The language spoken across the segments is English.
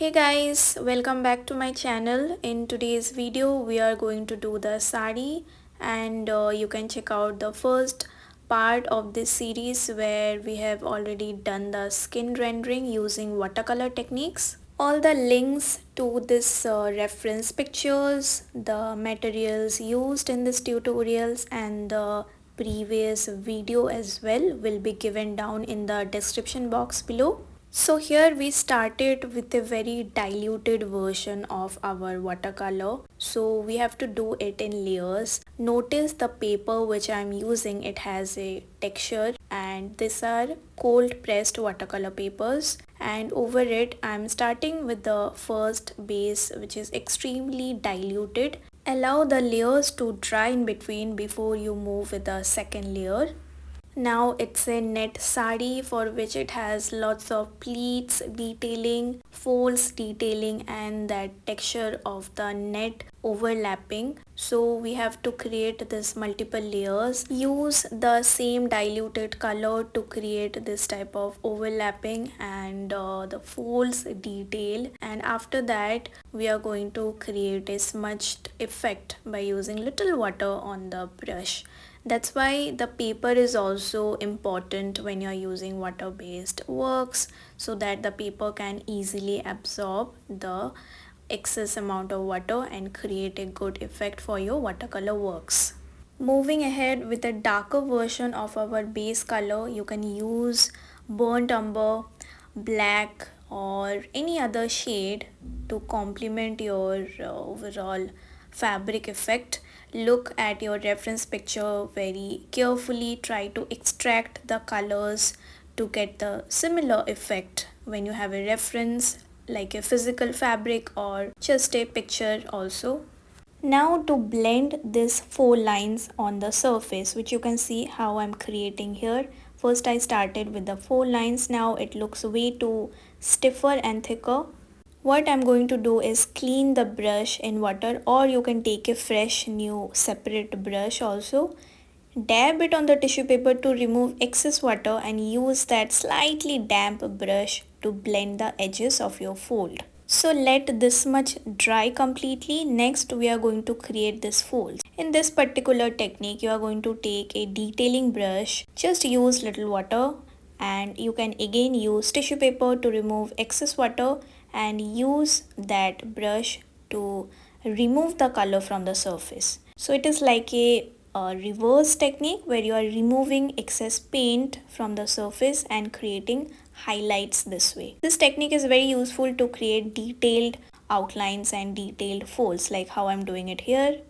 Hey guys, welcome back to my channel. In today's video we are going to do the sari, and you can check out the first part of this series where we have already done the skin rendering using watercolor techniques. All the links to this reference pictures, the materials used in this tutorials and the previous video as well will be given down in the description box below. So here we started with a very diluted version of our watercolor. So we have to do it in layers. Notice the paper which I am using, it has a texture, and these are cold pressed watercolor papers, and over it I am starting with the first base which is extremely diluted. Allow the layers to dry in between before you move with the second layer. Now it's a net sari for which it has lots of pleats detailing, folds detailing, and that texture of the net overlapping. So we have to create this multiple layers. Use the same diluted color to create this type of overlapping and the folds detail, and after that we are going to create a smudged effect by using little water on the brush. That's why the paper is also important when you're using water based works, so that the paper can easily absorb the excess amount of water and create a good effect for your watercolor works. Moving ahead with a darker version of our base color, you can use burnt umber, black, or any other shade to complement your overall fabric effect. Look at your reference picture very carefully, try to extract the colors to get the similar effect when you have a reference like a physical fabric or just a picture also. Now to blend these four lines on the surface, which you can see how I'm creating here. First I started with the four lines, now it looks way too stiffer and thicker. What I'm going to do is clean the brush in water, or you can take a fresh new separate brush also. Dab it on the tissue paper to remove excess water and use that slightly damp brush to blend the edges of your fold. So let this much dry completely. Next we are going to create this folds. In this particular technique you are going to take a detailing brush, just use little water, and you can again use tissue paper to remove excess water and use that brush to remove the color from the surface. So it is like a reverse technique where you are removing excess paint from the surface and creating highlights this way. This technique is very useful to create detailed outlines and detailed folds like how I'm doing it here.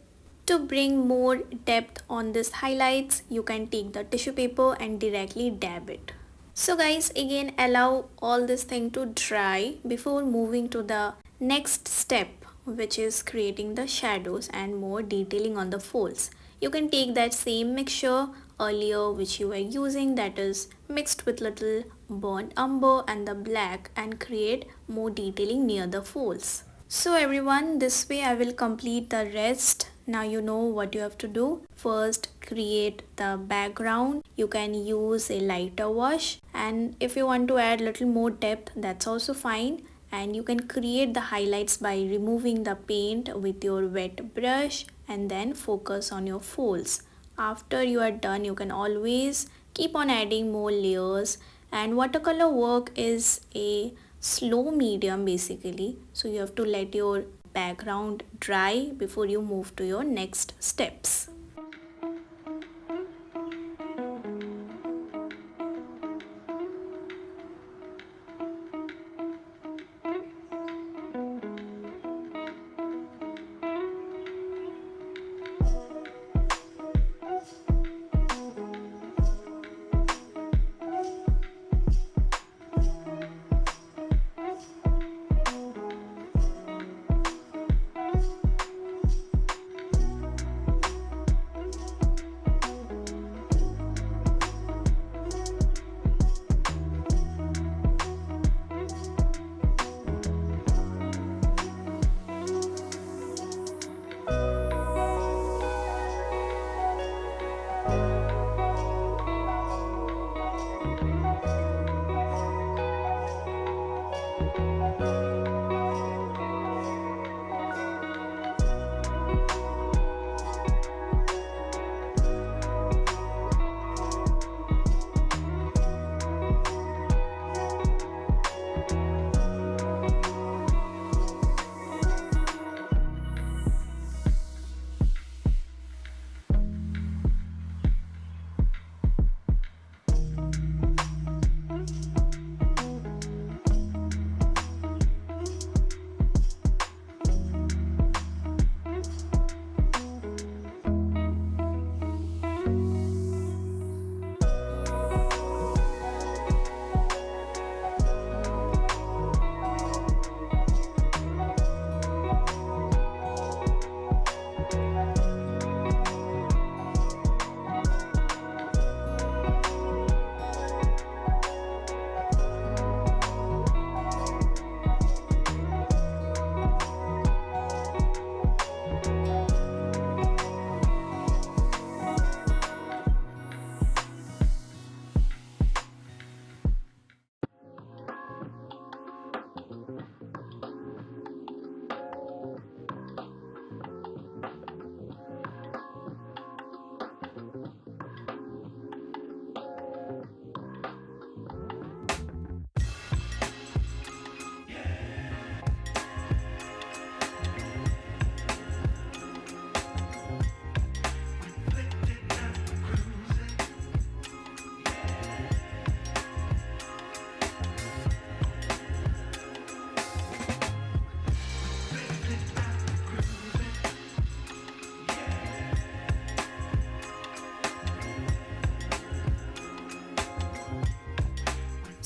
To bring more depth on this highlights, you can take the tissue paper and directly dab it. So guys, again allow all this thing to dry before moving to the next step, which is creating the shadows and more detailing on the folds. You can take that same mixture earlier which you were using, that is mixed with little burnt umber and the black, and create more detailing near the folds. So everyone, this way I will complete the rest. Now you know what you have to do. First create the background. You can use a lighter wash, and if you want to add little more depth, that's also fine. And you can create the highlights by removing the paint with your wet brush and then focus on your folds. After you are done, you can always keep on adding more layers, and watercolor work is a slow medium basically, so you have to let your background dry before you move to your next steps.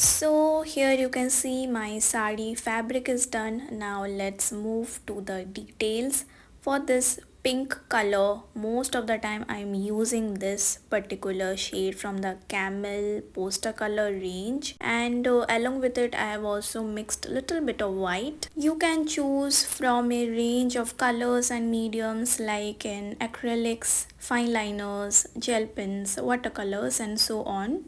So here you can see my sari fabric is done. Now let's move to the details. For this pink color, most of the time I'm using this particular shade from the camel poster color range, and along with it I have also mixed a little bit of white. You can choose from a range of colors and mediums like in acrylics, fine liners, gel pens, watercolors and so on.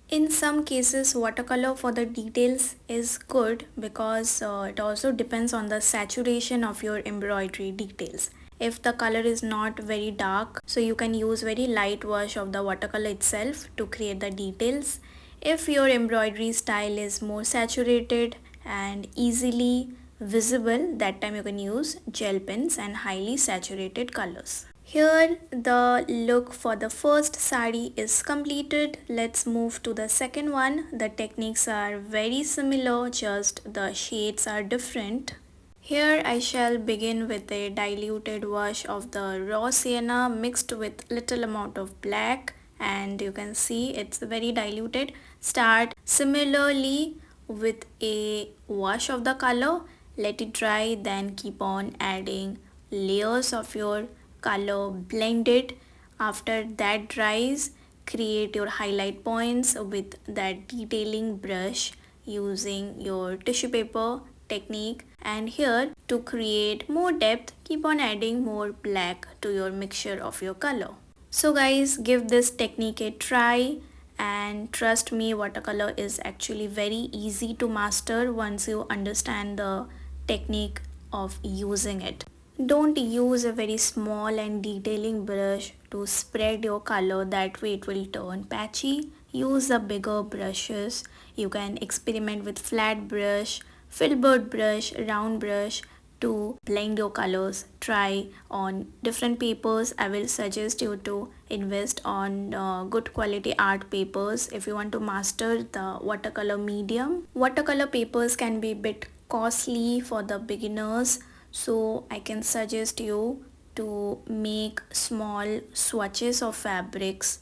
In some cases, watercolor for the details is good because it also depends on the saturation of your embroidery details. If the color is not very dark, so you can use very light wash of the watercolor itself to create the details. If your embroidery style is more saturated and easily visible, that time you can use gel pens and highly saturated colors. Here the look for the first sari is completed. Let's move to the second one. The techniques are very similar, just the shades are different. Here I shall begin with a diluted wash of the raw sienna mixed with little amount of black, and you can see it's very diluted. Start similarly with a wash of the color, let it dry, then keep on adding layers of your color, blend it. After that dries, create your highlight points with that detailing brush using your tissue paper technique, and here to create more depth, keep on adding more black to your mixture of your color. So guys, give this technique a try, and trust me, watercolor is actually very easy to master once you understand the technique of using it. Don't use a very small and detailing brush to spread your color, that way it will turn patchy. Use the bigger brushes. You can experiment with flat brush, filbert brush, round brush to blend your colors. Try on different papers. I will suggest you to invest on good quality art papers if you want to master the watercolor medium. Watercolor papers can be a bit costly for the beginners, so I can suggest you to make small swatches of fabrics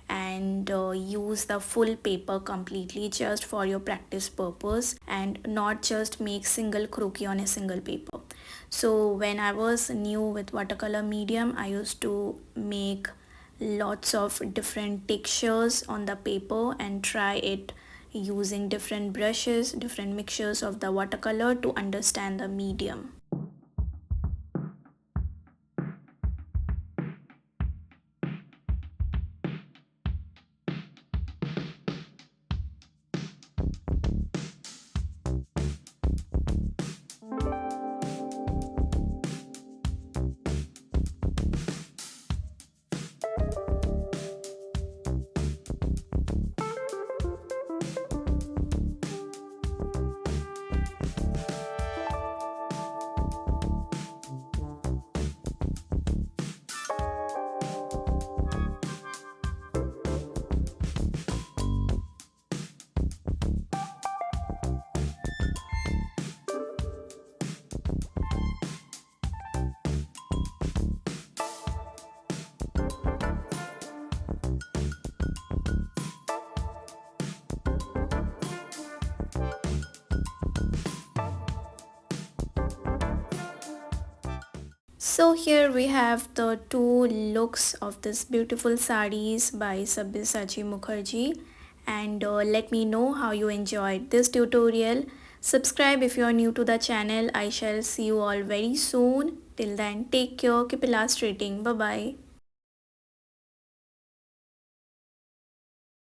and use the full paper completely just for your practice purpose, and not just make single croquis on a single paper. So when I was new with watercolor medium, I used to make lots of different textures on the paper and try it using different brushes, different mixtures of the watercolor to understand the medium. So here we have the two looks of this beautiful sarees by Sabyasachi Mukherjee, and let me know how you enjoyed this tutorial. Subscribe if you are new to the channel. I shall see you all very soon. Till then, take care, keep illustrating. Bye bye.